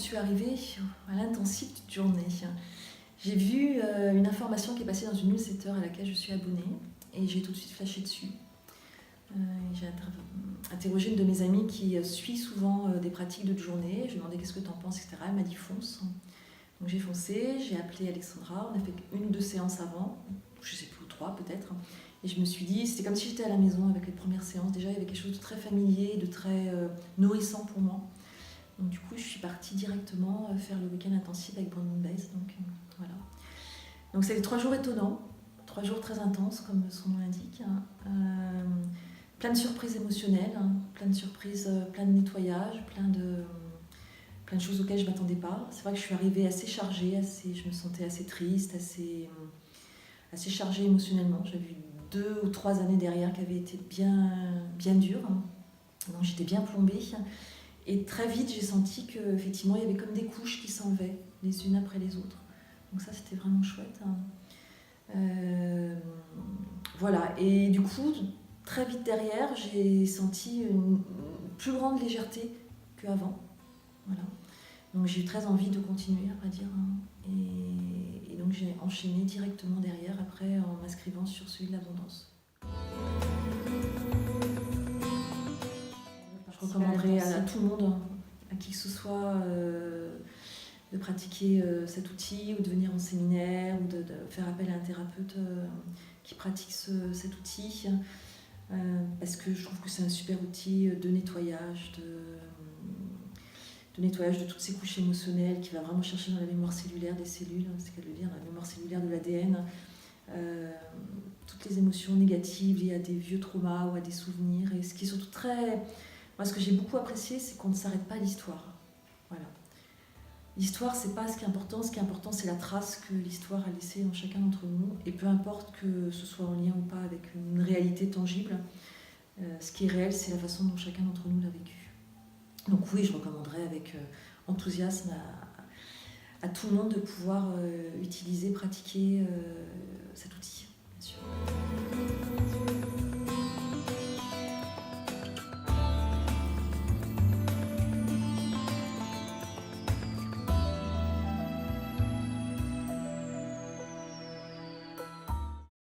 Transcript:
suis arrivée à l'intensif de journée. J'ai vu une information qui est passée dans une newsletter à laquelle je suis abonnée et j'ai tout de suite flashé dessus. J'ai interrogé une de mes amies qui suit souvent des pratiques de journée. Je lui ai demandé qu'est-ce que tu en penses, etc. Elle m'a dit fonce. Donc j'ai foncé, j'ai appelé Alexandra, on a fait 1 ou 2 séances avant, je sais plus, ou 3 peut-être. Et je me suis dit, c'était comme si j'étais à la maison avec les premières séances. Déjà, il y avait quelque chose de très familier, de très nourrissant pour moi. Donc du coup, je suis partie directement faire le week-end intensif avec Brandon Base. Donc voilà. Donc c'est 3 jours étonnants, 3 jours très intenses, comme son nom l'indique. Plein de surprises émotionnelles, plein de surprises, plein de nettoyage, plein de choses auxquelles je ne m'attendais pas. C'est vrai que je suis arrivée assez chargée, je me sentais assez triste, assez chargée émotionnellement. J'avais eu 2 ou 3 années derrière qui avaient été bien dures. Donc j'étais bien plombée. Et très vite, j'ai senti qu'effectivement, il y avait comme des couches qui s'enlevaient les unes après les autres. Donc ça, c'était vraiment chouette. Voilà. Et du coup, très vite derrière, j'ai senti une plus grande légèreté qu'avant. Voilà. Donc j'ai eu très envie de continuer, à vrai dire. Et donc j'ai enchaîné directement derrière, après, en m'inscrivant sur celui de l'abondance. Je recommanderais à tout le monde, à qui que ce soit, de pratiquer cet outil, ou de venir en séminaire, ou de faire appel à un thérapeute qui pratique cet outil. Parce que je trouve que c'est un super outil de nettoyage, de nettoyage de toutes ces couches émotionnelles, qui va vraiment chercher dans la mémoire cellulaire des cellules, c'est qu'à le dire, la mémoire cellulaire de l'ADN, toutes les émotions négatives liées à des vieux traumas ou à des souvenirs. Et ce qui est surtout moi, ce que j'ai beaucoup apprécié, c'est qu'on ne s'arrête pas à l'histoire. Voilà. L'histoire, c'est pas ce qui est important. Ce qui est important, c'est la trace que l'histoire a laissée en chacun d'entre nous. Et peu importe que ce soit en lien ou pas avec une réalité tangible, ce qui est réel, c'est la façon dont chacun d'entre nous l'a vécu. Donc oui, je recommanderais avec enthousiasme à tout le monde de pouvoir utiliser, pratiquer cet outil.